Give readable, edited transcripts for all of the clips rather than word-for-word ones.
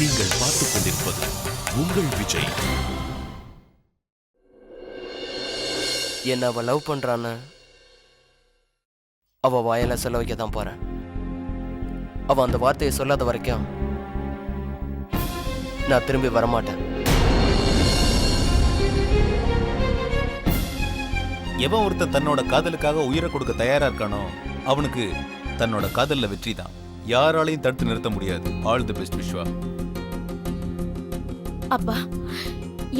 நீங்கள் பார்த்துக் கொண்டிருப்பது உங்கள் விஜய். என்ன அவ லவ் பண்றான்னு அவ வாயில சொல்ல வைக்க தான் போறேன். அவ அந்த வார்த்தையை சொல்லாத வரைக்கும் நான் திரும்பி வரமாட்டேன். எவன் ஒருத்தன் தன்னோட காதலுக்காக உயிரை கொடுக்க தயாரா இருக்கானோ அவனுக்கு தன்னோட காதல்ல வெற்றி தான். யாராலையும் தடுத்து நிறுத்த முடியாது. All the best Vishwa. அப்பா,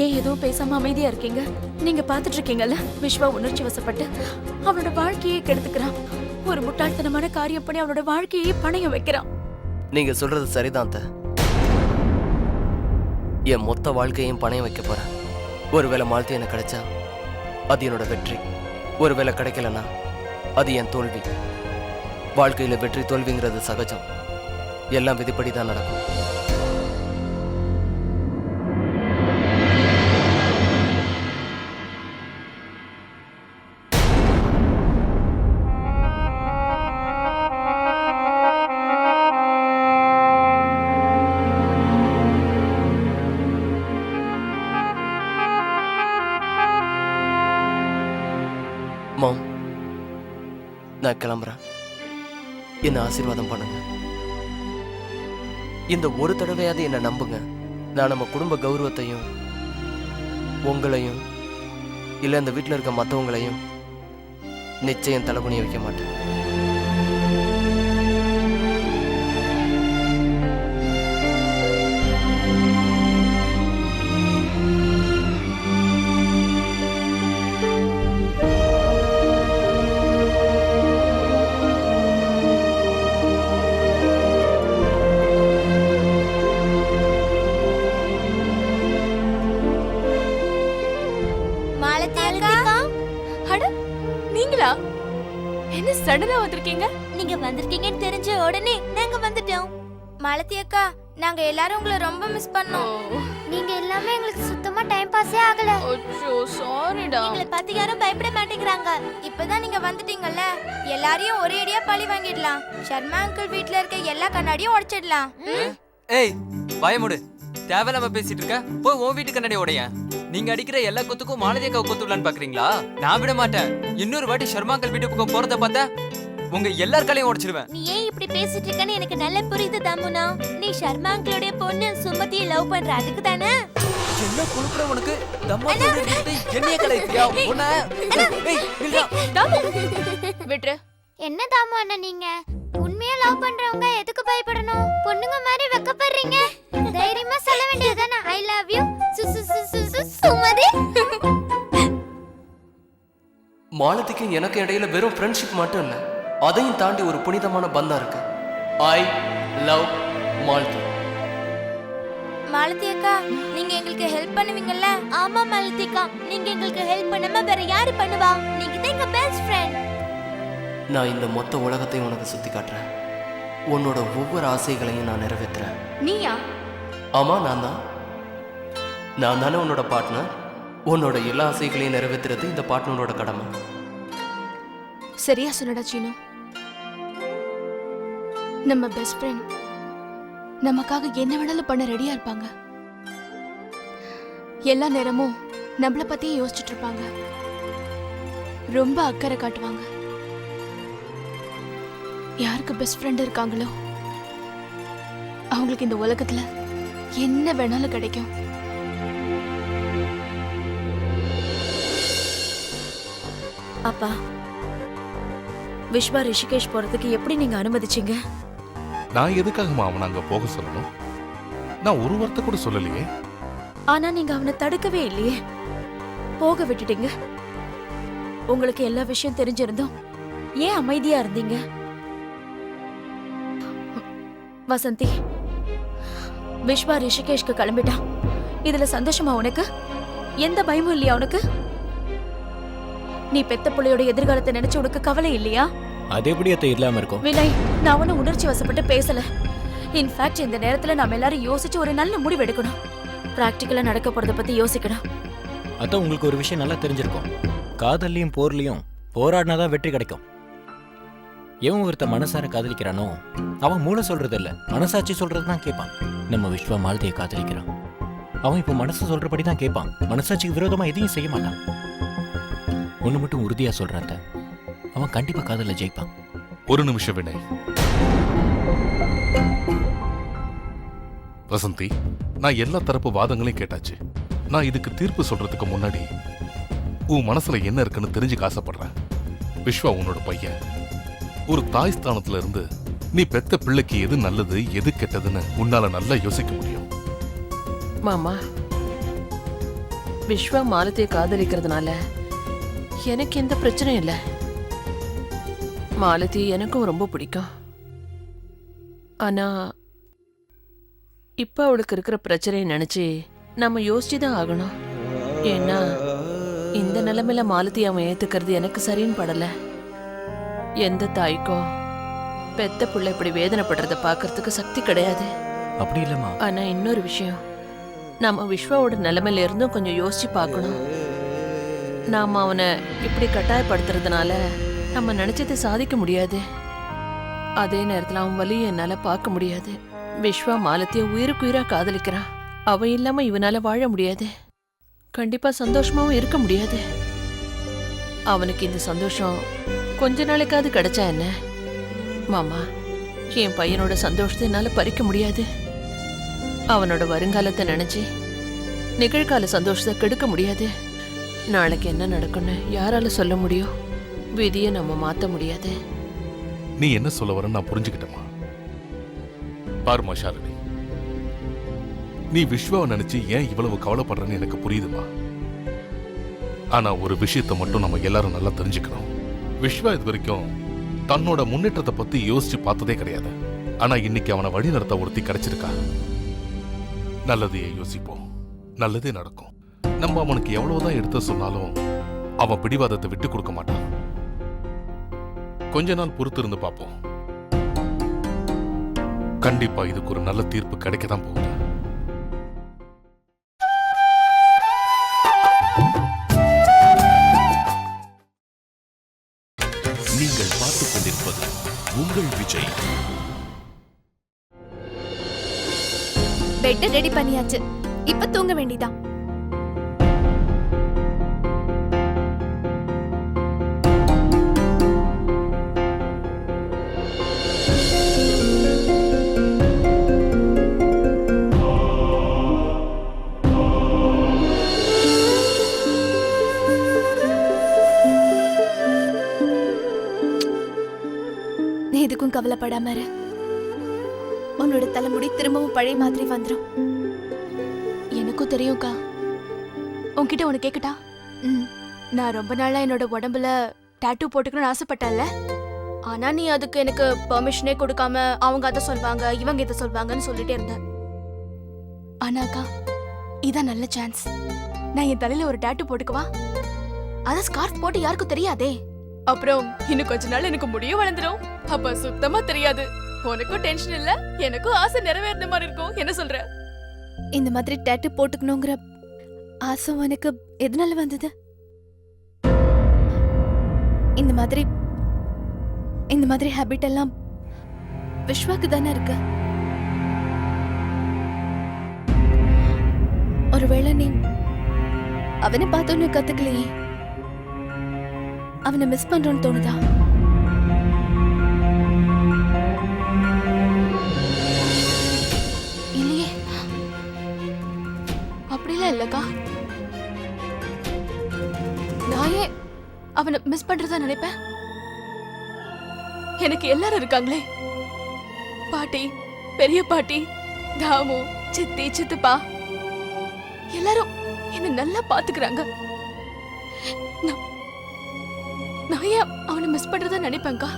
ஏன் எதுவும் பேசாம அமைதியா இருக்கீங்க? நீங்க பாத்துட்டு இருக்கீங்கல்ல, விஸ்வா உணர்ச்சி வசப்பட்டு அவனோட வாழ்க்கையை கெடுத்துக்கிறான். ஒரு முட்டாள்தனமான காரியம் பண்ணி அவனோட வாழ்க்கையை பணைய வைக்கிறான். நீங்க சொல்றது சரிதான் அத்தை. என் மொத்த வாழ்க்கையும் பணையம் வைக்க போறேன். ஒருவேளை மாலத்தி எனக்கு கிடைச்சா அது என்னோட வெற்றி, ஒருவேளை கிடைக்கலன்னா அது என் தோல்வி. வாழ்க்கையில வெற்றி தோல்விங்கிறது சகஜம். எல்லாம் விதிப்படி தான் நடக்கும். மாம், நான் கிளம்புறேன். என்ன ஆசீர்வாதம் பண்ணுங்க. இந்த ஒரு தடவையாவது என்ன நம்புங்க. நான் நம்ம குடும்ப கௌரவத்தையும் உங்களையும் இல்லை இந்த வீட்டில் இருக்க மற்றவங்களையும் நிச்சயம் தலைகுனிய வைக்க மாட்டேன். நீங்களா? என்ன சடனா வந்திருக்கீங்க? நீங்க வந்திருக்கீங்கன்னு தெரிஞ்ச உடனே நாங்க வந்துட்டோம். மாலதி அக்கா, நாங்க எல்லாரும் உங்களை ரொம்ப மிஸ் பண்ணோம். நீங்க எல்லாமே எங்களுக்கு சுத்தமா டைம் பாஸே ஆகல. அச்சோ, சாரிடா. எங்களை பார்த்து யாரும் பயப்பட மாட்டேங்கிறாங்க. இப்பதான் நீங்க வந்துட்டீங்கல்ல, எல்லாரையும் ஒரே அடியா பழி வாங்கிடலாம். சர்மா அங்கிள் வீட்ல இருக்க எல்லா கண்ணாடியும் உடைச்சிடலாம். ஏய், பயமுடு. தேவையில்லாம பேசிட்டு இருக்க. போய் உன் வீட்டு கண்ணாடி உடைய. நீங்க அடிக்கிற எல்லா கொத்துக்கும் மாலதி அக்காவை கொத்துடலான்னு பாக்குறீங்களா? நான் விட மாட்டேன். இன்னொரு வாட்டி சர்மாங்கல் வீட்டு பக்கம் போறத பார்த்தா உங்க எல்லார் கலையும் உடைச்சிருவேன். நீ ஏன் இப்படி பேசிட்டு இருக்கன்னு எனக்கு நல்லா புரியுது தாமுனா. நீ சர்மா அங்கிளுடைய பொண்ணு சுமதியை லவ் பண்ற, அதுக்கு தானே? என்ன குளுக்குற உனக்கு? தம்மா சொல்லிட்டு என்னைய கலைக்கியா? உன்ன ஏய் நில்றா. தாமு, விட்ரு. என்ன தாமு அண்ணா, நீங்க உண்மையா லவ் பண்றவங்க எதுக்கு பயப்படணும்? பொண்ணுங்க மாதிரி வெக்கப்படுறீங்க. தைரியமா சொல்ல வேண்டியதுதானே ஐ லவ் யூ சுமதி. மாலதிக்கு எனக்கு இடையில வெறும் ஃப்ரெண்ட்ஷிப் மட்டும் இல்லை, அதையும் தாண்டி ஒரு புனிதமான பந்தம் இருக்கு. I love Malathi. மாலதி அக்கா, நீங்க எங்களுக்கு ஹெல்ப் பண்ணுவீங்கல்ல? ஆமா மாலதி அக்கா, நீங்க எங்களுக்கு ஹெல்ப் பண்ணாம வேற யாரு பண்ணுவா? நீங்க தான் எங்க பெஸ்ட் ஃப்ரெண்ட். நான் இந்த மொத்த உலகத்தையும் உனக்கு சுத்தி காட்டுறேன். உன்னோட ஒவ்வொரு ஆசைகளையும் நான் நிறைவேற்றுறேன். நீயா? ஆமா, நான் தானே உன்னோட பார்ட்னர். உன்னோட எல்லா ஆசைகளையும் நிறைவேற்றுறது இந்த பார்ட்னரோட கடமை. சரியா சொன்னடா சீனு. நம்ம பெஸ்ட் ஃப்ரெண்ட் நமக்காக என்ன வேணாலும் பண்ண ரெடியா இருப்பாங்க. எல்லா நேரமும் நம்மள பத்தியே யோசிச்சுட்டு இருப்பாங்க. ரொம்ப அக்கறை காட்டுவாங்க. யாருக்கு பெஸ்ட் ஃப்ரெண்ட் இருக்காங்களோ அவங்களுக்கு இந்த உலகத்துல என்ன வேணாலும் கிடைக்கும். அப்பா, விஸ்வா ரிஷிகேஷ் போறதுக்கு எப்படி நீங்க அனுமதிச்சீங்க? நான் எதுக்காகமா அவனை அங்க போக சொல்லணும்? நான் ஒரு வார்த்தை கூட சொல்லலையே. ஆனா நீங்க அவனை தடுக்கவே இல்லையே, போக விட்டுட்டீங்க. உங்களுக்கு எல்லா விஷயம் தெரிஞ்சிருந்தோம் ஏன் அமைதியா இருந்தீங்க? வசந்தி, விஸ்வா ரிஷிகேஷ்க்கு கிளம்பிட்டான். இதுல சந்தோஷமா உனக்கு? எந்த பயமும் இல்லையா உனக்கு? நீ பெத்த புள்ளையோட எதிர்காலத்தை நினைச்சு உனக்கு கவலை இல்லையா? அது எப்படி அத்தை இல்லாம இருக்கும்? வினய், நான் ஒன்னும் உணர்ச்சி வசப்பட்டு பேசல. இன்ஃபேக்ட் இந்த நேரத்துல நாம எல்லாரும் யோசிச்சு ஒரு நல்ல முடிவு எடுக்கணும். பிராக்டிக்கலா நடக்க போறத பத்தி யோசிக்கணும். அதான் உங்களுக்கு ஒரு விஷயம் நல்லா தெரிஞ்சிருக்கும். காதல்லையும் போர்லயும் போராடினாதான் வெற்றி கிடைக்கும். எவன் ஒருத்த மனசார காதலிக்கிறானோ அவன் மூளை சொல்றது இல்ல, மனசாட்சி சொல்றது தான் கேட்பான். நம்ம விஸ்வா மாலதியை காதலிக்கிறான். அவன் இப்போ மனசு சொல்றபடி தான் கேட்பான். மனசாட்சிக்கு விரோதமா எதையும் செய்ய மாட்டான். ஒண்ணு மட்டும் உறுதியா சொல்றாத்த, அவன் கண்டிப்பா காதல ஜெயிப்பான். ஒரு நிமிஷம் வினய். வசந்தி, நான் எல்லா தரப்பு வாதங்களையும் கேட்டாச்சு. நான் இதுக்கு தீர்ப்பு சொல்றதுக்கு முன்னாடி உன் மனசுல என்ன இருக்குன்னு தெரிஞ்சுக்க ஆசைப்படுறேன். விஸ்வா உன்னோட பையன். ஒரு தாய் ஸ்தானத்துல இருந்து நீ பெத்த பிள்ளைக்கு எது நல்லது எது கெட்டதுன்னு உன்னால நல்லா யோசிக்க முடியும். மாமா, விஸ்வா மாலதியை காதலிக்கிறதுனால எனக்கு எந்த பிரச்சனையும் இல்லை. மாலதி எனக்கும் ரொம்ப பிடிக்கும். ஆனா இப்ப அவளுக்கு இருக்கிற பிரச்சனையை நினைச்சு நம்ம யோசிச்சுதான் ஆகணும். ஏன்னா இந்த நிலைமையில மாலதி அவன் ஏத்துக்கிறது எனக்கு சரின்னு படல. எந்த தாய்க்கும் பெத்த பிள்ளை இப்படி வேதனைப்படுறத பாக்குறதுக்கு சக்தி கிடையாது. அப்படி இல்லம்மா. ஆனா இன்னொரு விஷயம், நம்ம விஸ்வாவோட நிலைமையில இருந்தும் கொஞ்சம் யோசிச்சு பார்க்கணும். நாம அவனை இப்படி கட்டாயப்படுத்துறதுனால நம்ம நினைச்சதை சாதிக்க முடியாது. அதே நேரத்துல அவன் வலியை என்னால பார்க்க முடியாது. விஸ்வா மாலத்திய உயிருக்குயிரா காதலிக்கிறான். அவ இல்லாம இவனால வாழ முடியாது. கண்டிப்பா சந்தோஷமாவும் இருக்க முடியாது. அவனுக்கு இந்த சந்தோஷம் கொஞ்ச நாளைக்காவது கிடைச்சா என்ன? மாமா, என் பையனோட சந்தோஷத்தை என்னால பறிக்க முடியாது. அவனோட வருங்காலத்தை நினைச்சு நிகழ்கால சந்தோஷத்தை கெடுக்க முடியாது. நாளைக்கு என்ன நடக்கும்னு யாரால சொல்ல முடியும்? விதியை நம்ம மாத்த முடியாது. நீ என்ன சொல்ல வரன்னு நான் புரிஞ்சுக்கிட்டேமா. பாருமா ஷாலினி, நீ விஸ்வாவை நினைச்சு ஏன் இவ்வளவு கவலைப்படுறன்னு எனக்கு புரியுதுமா. ஆனா ஒரு விஷயத்தை மட்டும் நம்ம எல்லாரும் நல்லா தெரிஞ்சுக்கணும். விஸ்வா இது வரைக்கும் தன்னோட முன்னேற்றத்தை பத்தி யோசிச்சு பார்த்ததே கிடையாது. ஆனா இன்னைக்கு அவனை வழி நடத்த ஒருத்தி கிடைச்சிருக்கா. நல்லதையே யோசிப்போம், நல்லதே நடக்கும். நம்ம அவனுக்கு எவ்வளவுதான் எடுத்து சொன்னாலும் அவன் பிடிவாதத்தை விட்டு கொடுக்க மாட்டான். கொஞ்ச நாள் பொறுத்து இருந்து பார்ப்போம். கண்டிப்பா இதுக்கு ஒரு நல்ல தீர்ப்பு கிடைக்கதான் போகுது. நீங்கள் பார்த்துக் கொண்டிருப்பது உங்கள் விஜய். பெட் ரெடி பண்ணியாச்சு, இப்ப தூங்க வேண்டியதான். நீ எதுக்கும் கவலைப்படாம இரு. உன்னோட தலைமுடி திரும்பவும் பழைய மாதிரி வந்துடும். எனக்கும் தெரியும்க்கா. உன்கிட்ட ஒன்று கேட்கட்டா? நான் ரொம்ப நாளா என்னோட உடம்புல டாட்டூ போட்டுக்கணும்னு ஆசைப்பட்டேன்ல. ஆனா நீ அதுக்கு எனக்கு பெர்மிஷனே கொடுக்காம அவங்க அதை சொல்வாங்க இவங்க இதை சொல்வாங்கன்னு சொல்லிட்டே இருந்த. ஆனாக்கா, இதான் நல்ல சான்ஸ். நான் என் தலையில ஒரு டாட்டூ போட்டுக்கவா? அத ஸ்கார்ஃப் போட்டு யாருக்கும் தெரியாதே. அப்புறம் இன்னும் கொஞ்ச நாள் எனக்கு முடியும் வளர்ந்துடும். அப்ப சுத்தமா தெரியாது. உனக்கும் டென்ஷன் இல்ல, எனக்கும் ஆசை நிறைவேறின மாதிரி இருக்கும். என்ன சொல்ற? இந்த மாதிரி டாட்டூ போட்டுக்கணுங்கிற ஆசை உனக்கு எதனால வந்தது? இந்த மாதிரி ஹேபிட் எல்லாம் விஸ்வாக்கு தானே இருக்கு. ஒருவேளை நீ அவனை பார்த்தோன்னு கத்துக்கலையே, அவனை மிஸ் பண்றோன்னு தோணுதா? இல்லையே, அப்படிலாம் இல்லக்கா. நான் ஏன் அவனை மிஸ் பண்றதா நினைப்பேன்? எனக்கு எல்லாரும் இருக்காங்களே. பாட்டி, பெரிய பாட்டி, தாமு, சித்தி, சித்தப்பா எல்லாரும் என்ன நல்லா பாத்துக்கிறாங்க. நான் ஏன் அவனை மிஸ் பண்றதா நினைப்பேன்க்கா?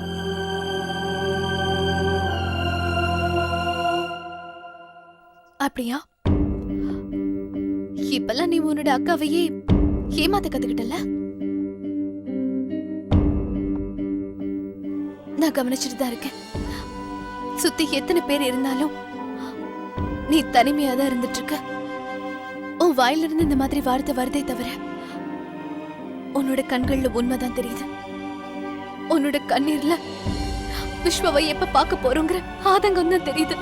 அப்படியா? இப்பெல்லாம் நீ உன்னோட அக்காவையே ஏமாத்த கத்துக்கிட்டல. நான் கவனிச்சுட்டு தான் இருக்கேன். சுத்தி எத்தனை பேர் இருந்தாலும் நீ தனிமையா தான் இருந்துட்டு இருக்க. உன் வாயிலிருந்து இந்த மாதிரி வார்த்தை வருதே தவிர உன்னோட கண்கள்ல உண்மைதான் தெரியுது. உன்னோட கண்ணீர்ல விஸ்வாவை எப்ப பார்க்க போறோங்கிற ஆதங்கம் தான் தெரியுது.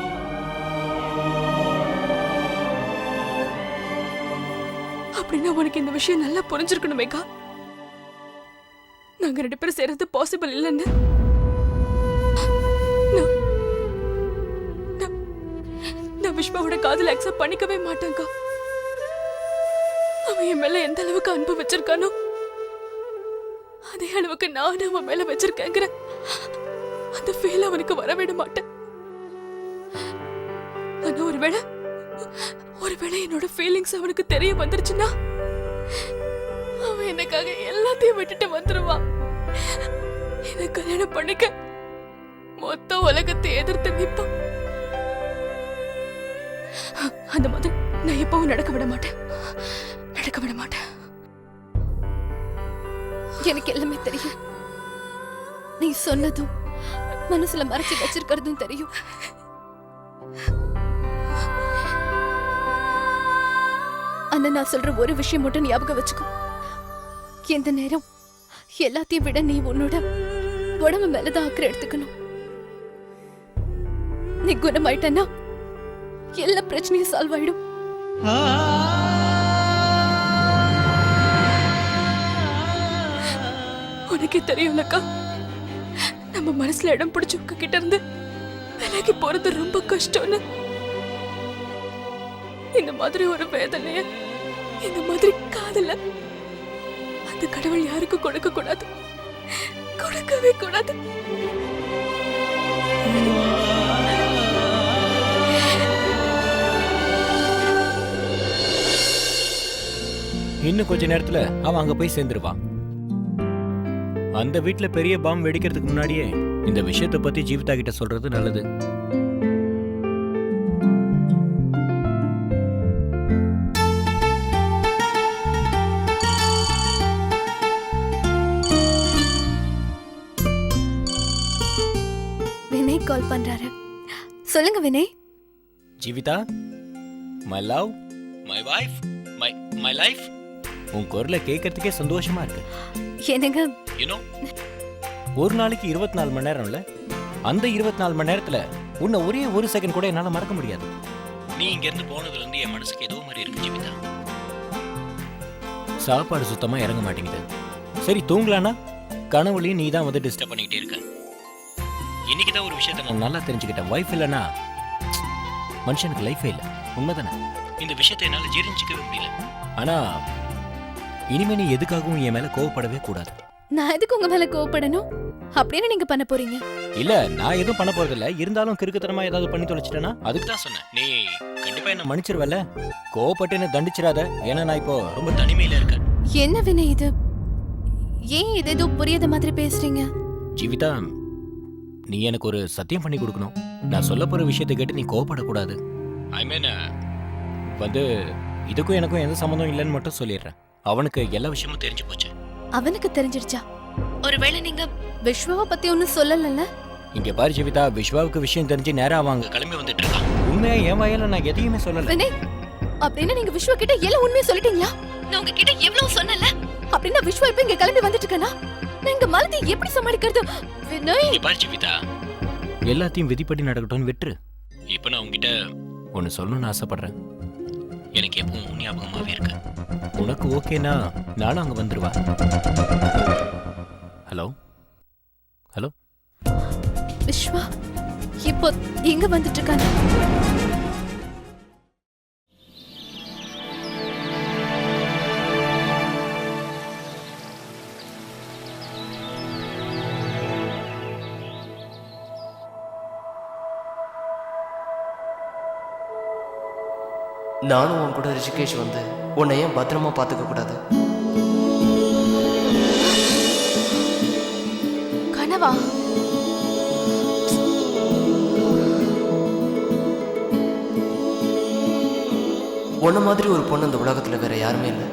அப்படின்னா உனக்கு இந்த விஷயம் நல்லா புரிஞ்சிருக்கணுமேக்கா. நாங்க 2 பேரும் சேர்றது பாசிபிள் இல்லைன்னு. நான் விஸ்வாவோட காதல அக்செப்ட் பண்ணிக்கவே மாட்டேன்க்கா. அவன் என் மேல எந்த அளவுக்கு அன்பு வச்சிருக்கானோ அதே அளவுக்கு நான் அவன் மேல வச்சிருக்கேங்கிற அந்த ஃபீல் அவனுக்கு வரவிட மாட்டேன். ஆனா ஒருவேளை என்னோட ஃபீலிங்ஸ் அவனுக்கு தெரிய வந்துருச்சுன்னா அவன் எனக்காக எல்லாத்தையும் விட்டுட்டு வந்துருவான். என்ன கல்யாணம் பண்ணிக்க மொத்த உலகத்தை எதிர்த்து நிற்பான். அந்த மாதிரி நான் எப்பவும் நடக்க விட மாட்டேன். எனக்கு எல்லாமே தெரியும். நீ சொன்னதும் மனசுல மறைச்சு வச்சிருக்கிறதும் தெரியும். ஆனா நான் சொல்ற ஒரு விஷயம் மட்டும் ஞாபகம் வச்சுக்கோ. எந்த நேரம் எல்லாத்தையும் விட நீ உன்னோட உடம்பு மேலதான் அக்கறை எடுத்துக்கணும். நீ குணமாயிட்டன்னா எல்லா பிரச்சனையும் சால்வ் ஆயிடும். உனக்கே தெரியும்லக்கா, நம்ம மனசுல இடம் பிடிச்சவங்க கிட்ட இருந்து விலகி போறது ரொம்ப கஷ்டம்னு. இந்த மாதிரி ஒரு வேதனைய, இந்த மாதிரி காதல அந்த கடவுள் யாருக்கும் கொடுக்க கூடாது, கொடுக்கவே கூடாது. இன்னும் கொஞ்ச நேரத்துல அவன் அங்க போய் சேர்ந்துருவான். அந்த வீட்டுல பெரிய பாம் வெடிக்கிறதுக்கு முன்னாடியே இந்த விஷயத்தை பத்தி ஜீவிதா கிட்ட சொல்றது நல்லது. வினய் கால் பண்றாரு. சொல்லுங்க Vinay. Jeevitha, my love, my wife, my life. உன் குரலை கேட்கறதுக்கே சந்தோஷமா இருக்கு. என்னங்க, ஒரு நாளைக்கு 24 மணி நேரம் இல்ல, அந்த 24 மணி நேரத்துல உன்னை ஒரே ஒரு செகண்ட் கூட என்னால மறக்க முடியாது. நீ இங்க இருந்து போனதுல இருந்து என் மனசுக்கு ஏதோ மாதிரி இருக்கு ஜீவிதா. சாப்பாடு சுத்தமா இறங்க மாட்டேங்குது. சரி தூங்கலானா கனவுலையும் நீ தான் வந்து டிஸ்டர்ப் பண்ணிக்கிட்டே இருக்க. இன்னைக்குதான் ஒரு விஷயத்த நான் நல்லா தெரிஞ்சுக்கிட்டேன். வைஃப் இல்லைன்னா மனுஷனுக்கு லைஃபே இல்லை. உண்மைதானே? இந்த விஷயத்தை என்னால ஜீரணிச்சிக்கவே முடியல. ஆனா இனிமே நீ எதுக்காகவும் என் மேல கோவப்படவே கூடாது. நான் எதுக்கு உங்க மேல கோவப்படணும்? அப்படின்னு நீங்க பண்ண போறீங்க? இல்ல, நான் எதுவும் பண்ண போறது இல்ல. இருந்தாலும் கிறுக்குத்தனமா ஏதாவது பண்ணி தொலைச்சிட்டேன்னா அதுக்கு தான் சொன்னேன். நீ கண்டிப்பா என்ன மன்னிச்சிருவல. கோவப்பட்டு என்ன தண்டிச்சிடாத. ஏன்னா நான் இப்போ ரொம்ப தனிமையில இருக்கேன். என்ன வினய் இது? ஏன் இது ஏதோ புரியாத மாதிரி பேசுறீங்க? ஜீவிதா, நீ எனக்கு ஒரு சத்தியம் பண்ணி கொடுக்கணும். நான் சொல்ல போற விஷயத்தை கேட்டு நீ கோவப்படக்கூடாது. ஐ மீன் வந்து இதுக்கும் எனக்கும் எந்த சம்மந்தம் இல்லைன்னு மட்டும் சொல்லிடுறேன். அவனுக்கு எல்லா விஷயமும் தெரிஞ்சு போச்சு. அவனுக்கு தெரிஞ்சிருச்சா? ஒருவேளை நீங்க விஸ்வாவை பத்தி ஒன்னும் சொல்லல? இங்க பாரு ஜீவிதா, விஸ்வாவுக்கு விஷயம் தெரிஞ்சு நேரா அவங்க கிளம்பி வந்துட்டு இருக்கான். உண்மையா என் வாயால நான் எதையுமே சொல்லல. வினய், அப்படின்னா நீங்க விஸ்வா கிட்ட எல்லாம் உண்மையை சொல்லிட்டீங்களா? நான் உங்ககிட்ட எவ்வளவு சொன்னல? அப்படின்னா விஸ்வா இப்ப இங்க கிளம்பி வந்துட்டு இருக்கானா? நீங்க மலதி எப்படி சமாளிக்கிறது? வினய், இங்க பாரு ஜீவிதா, எல்லாத்தையும் விதிப்படி நடக்கட்டும்னு விட்டுரு. இப்ப நான் உங்ககிட்ட ஒன்னு சொல்லணும்னு ஆசைப்படுறேன். எனக்கு எப்பவும் ஞாபகமாவே இருக்கு. உனக்கு ஓகேனா நானும் அங்க வந்துருவா. ஹலோ ஹலோ, விஸ்வா இப்போ எங்க வந்துட்டு இருக்கானா? நானும் உன் கூட ரிஷிகேஷ் வந்து உன்னை ஏன் பத்திரமா பார்த்துக்க கூடாது? கனவா? உன்ன மாதிரி ஒரு பொண்ணு இந்த உலகத்துல வேற யாருமே இல்லை.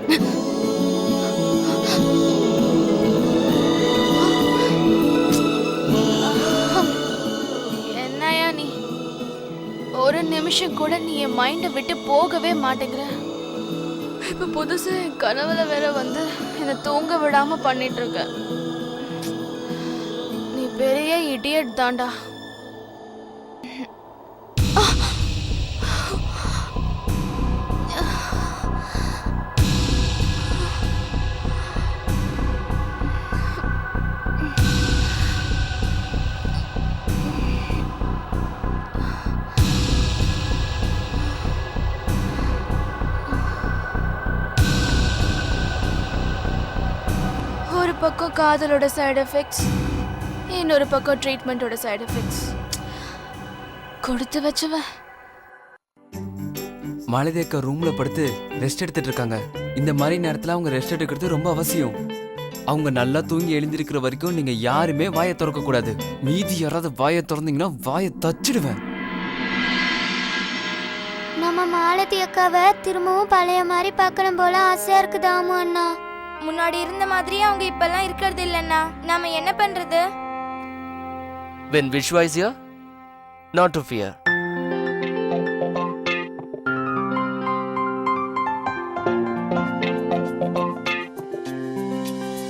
என்னையா நீ ஒரு நிமிஷம் கூட நீ என் மைண்டை விட்டு போகவே மாட்டேங்கிற. இப்ப புதுசு என் கனவுல வேற வந்து என்னை தூங்க விடாம பண்ணிட்டு இருக்க. நீ பெரிய இடியட் தாண்டா. ஒரு பக்கம் காதலோட சைடு எஃபெக்ட்ஸ், இன்னொரு பக்கம் ட்ரீட்மெண்டோட சைடு எஃபெக்ட்ஸ். கொடுத்து வச்சவ. மாலதியக்கா ரூம்ல படுத்து ரெஸ்ட் எடுத்துட்டு இருக்காங்க. இந்த மாதிரி நேரத்துல அவங்க ரெஸ்ட் எடுக்கிறது ரொம்ப அவசியம். அவங்க நல்லா தூங்கி எழுந்திருக்கிற வரைக்கும் நீங்க யாருமே வாயை திறக்க கூடாது. மீதி யாராவது வாயை திறந்தீங்கன்னா வாயை தச்சிடுவேன். நம்ம மாலதி அக்காவை திரும்பவும் பழைய மாதிரி பார்க்கணும் போல ஆசையா இருக்குது. ஆமா அண்ணா, முன்னாடி இருந்த மாதிரி அவங்க இப்பெல்லாம் இருக்கிறது இல்லைன்னா நாம என்ன பண்றது? When Vishwa is here, not to fear.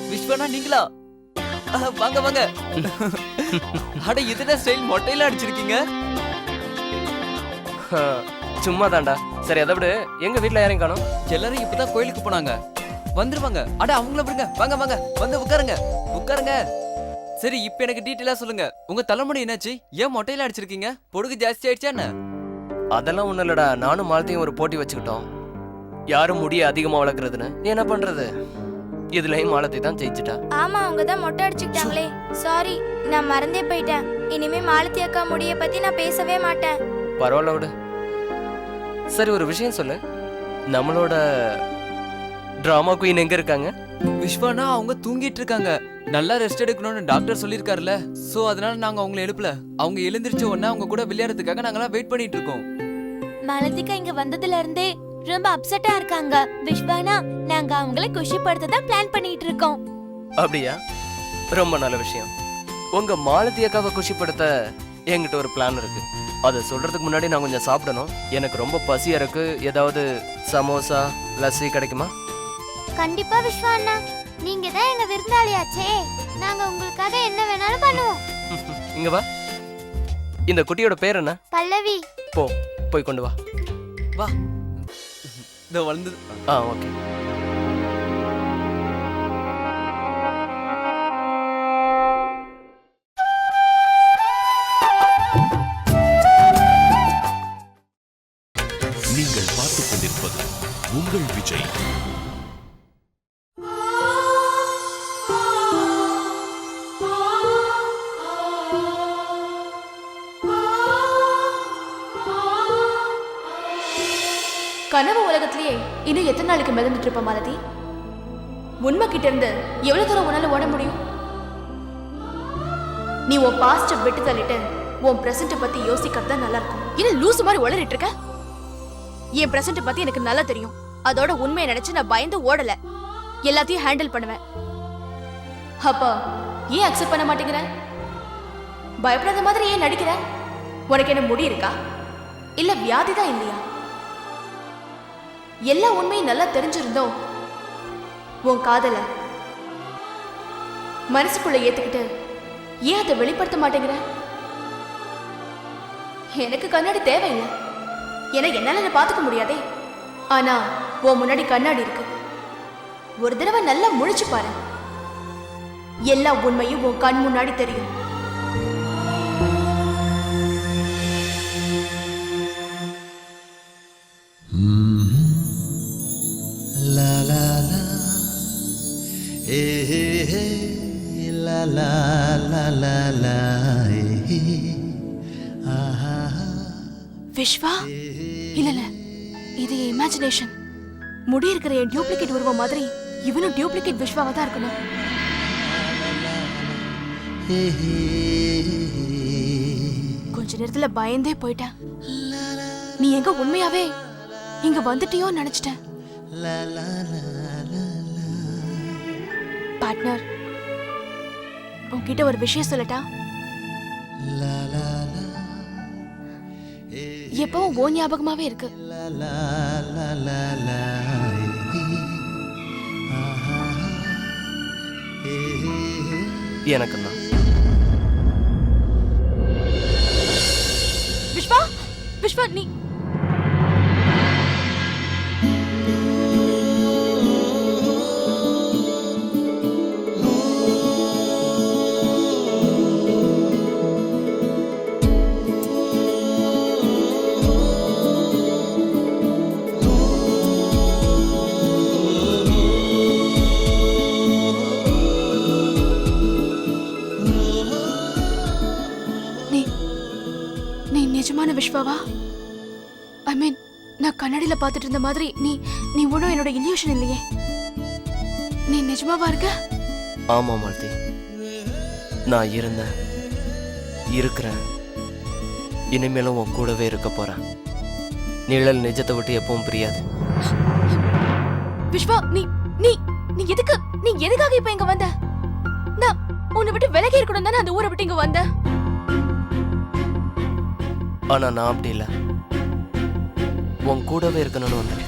விஸ்வனா நீங்களா? வாங்க வாங்க. அட இதுதான் ஸ்டைல் மொட்டையில அடிச்சிருக்கீங்க. சும்மா தாண்டா. சரி அதை விட எங்க வீட்ல யாரையும் காணோம். எல்லாரும் இப்பதான் கோயிலுக்கு போனாங்க. வந்துருவாங்க. அட அவங்கள விடுங்க. வாங்க வாங்க வந்து உட்காருங்க உட்காருங்க. சரி இப்ப எனக்கு டீட்டெயிலா சொல்லுங்க. உங்க தலைமுடி என்னாச்சு? ஏன் மொட்டையில அடிச்சிருக்கீங்க? பொடுகு ஜாஸ்தி ஆயிடுச்சா என்ன? அதெல்லாம் ஒண்ணும் இல்லடா. நானும் மாலத்தையும் ஒரு போட்டி வச்சுக்கிட்டோம். யாரும் முடிய அதிகமா வளர்க்கறதுன்னு. என்ன பண்றது? இதுலயும் மாலத்தை தான் ஜெயிச்சிட்டா. ஆமா, அவங்க தான் மொட்டை அடிச்சுக்கிட்டாங்களே. சாரி, நான் மறந்தே போயிட்டேன். இனிமே மாலதி அக்கா முடிய பத்தி நான் பேசவே மாட்டேன். பரவாயில்ல விடு. சரி ஒரு விஷயம் சொல்லு, நம்மளோட டிராமா குயின் எங்க இருக்காங்க? விஸ்வானா அவங்க தூங்கிட்டு இருக்காங்க. நல்லா ரெஸ்ட் எடுக்கணும்னு டாக்டர் சொல்லிருக்காருல்ல. சோ அதனால நாங்க அவங்கள எழுப்பல. அவங்க எழுந்திருச்ச உடனே அவங்க கூட விளையாடுறதுக்காக நாங்களாம் வெயிட் பண்ணிட்டு இருக்கோம். மாலதிகா இங்க வந்ததுல இருந்தே ரொம்ப அப்செட்டா இருக்காங்க. விஸ்வானா, நாங்க அவங்கள குஷிப்படுத்த பிளான் பண்ணிட்டு இருக்கோம். அப்படியா? ரொம்ப நல்ல விஷயம். உங்க மாலதி அக்காவை குஷிப்படுத்த என்கிட்ட ஒரு பிளான் இருக்கு. அதை சொல்றதுக்கு முன்னாடி நான் கொஞ்சம் சாப்பிடணும். எனக்கு ரொம்ப பசியா இருக்கு. ஏதாவது சமோசா லஸ்ஸி கிடைக்குமா? கண்டிப்பா விஸ்வா அண்ணா, நீங்க தான் எங்க விருந்தாளியாச்சே. நாங்க உங்களுக்காக என்ன வேணாலும் பண்ணுவோம். இங்க வா. இந்த குட்டியோட பேர் என்ன? பல்லவி. போய் கொண்டு வா. வா. இந்த வந்து ஓகே. நீங்கள் பார்த்துக் கொண்டிருப்பது உங்கள் விஜய். கனவு உலகத்திலேயே இன்னும் எத்தனை நாளைக்கு மிதந்துட்டு இருப்ப மாலதி? உண்மை கிட்ட இருந்து எவ்வளவு தூரம் உன்னால ஓட முடியும்? நீ உன் பாஸ்ட விட்டு தள்ளிட்டு உன் பிரசன்ட பத்தி யோசிக்கிறதா நல்லா இருக்கும். இன்னும் லூசு மாதிரி உளறிட்டு இருக்க. என் பிரசன்ட பத்தி எனக்கு நல்லா தெரியும். அதோட உண்மையை நினைச்சு நான் பயந்து ஓடல. எல்லாத்தையும் ஹேண்டில் பண்ணுவேன். அப்ப ஏன் அக்செப்ட் பண்ண மாட்டேங்கிற? பயப்படாத மாதிரி ஏன் நடிக்கிற? உனக்கு என்ன முடி இருக்கா? இல்ல வியாதி தான் இல்லையா? எல்லா உண்மையும் நல்லா தெரிஞ்சிருந்தோம் உன் காதல மனசுக்குள்ள ஏத்துக்கிட்டு ஏன் அதை வெளிப்படுத்த மாட்டேங்கிற? எனக்கு கண்ணாடி தேவையில்லை. ஏன்னா என்னால அதை பார்த்துக்க முடியாதே. ஆனா உன் முன்னாடி கண்ணாடி இருக்கு. ஒரு தடவை நல்லா முழிச்சு பாரு. எல்லா உண்மையும் உன் கண் முன்னாடி தெரியும். விஸ்வா, இல்ல இது இமேஜினேஷன். முடி இருக்கிற என் டியூப்ளிகேட் உருவம் மாதிரி இவனும் டியூப்ளிகேட் விஸ்வாவா தான் இருக்கணும். கொஞ்ச நேரத்துல பயந்தே போயிட்டேன். நீ எங்க உண்மையாவே இங்க வந்துட்டியோ நினைச்சிட்டேன். பார்ட்னர், உன்கிட்ட ஒரு விஷயம் சொல்லட்டா? எப்பவும் ஓ ஞாபகமாவே இருக்கு. எனக்கு தான் விஸ்வா நீ நீ நிஜமான விஸ்வாவா? ஐ மீன் நான் கண்ணாடியில பார்த்துட்டு இருந்த மாதிரி நீ ஒன்றும் என்னோட இல்யூஷன் இல்லையே. நீ நிஜமாவா இருக்க? ஆமா மாலதி, நான் இருந்தேன், இருக்கிறேன், இனிமேலும் உன் கூடவே இருக்க போறேன். நிழல் நிஜத்தை விட்டு எப்பவும் பிரியாது. விஸ்வா நீ நீ நீ எதுக்காக இப்ப இங்க வந்த? நான் உன்னை விட்டு விலகி இருக்கணும் தானே அந்த ஊரை விட்டு இங்க வந்த. ஆனா நான் அப்படி இல்லை, உன் கூடவே இருக்கணும்னு வந்தேன்.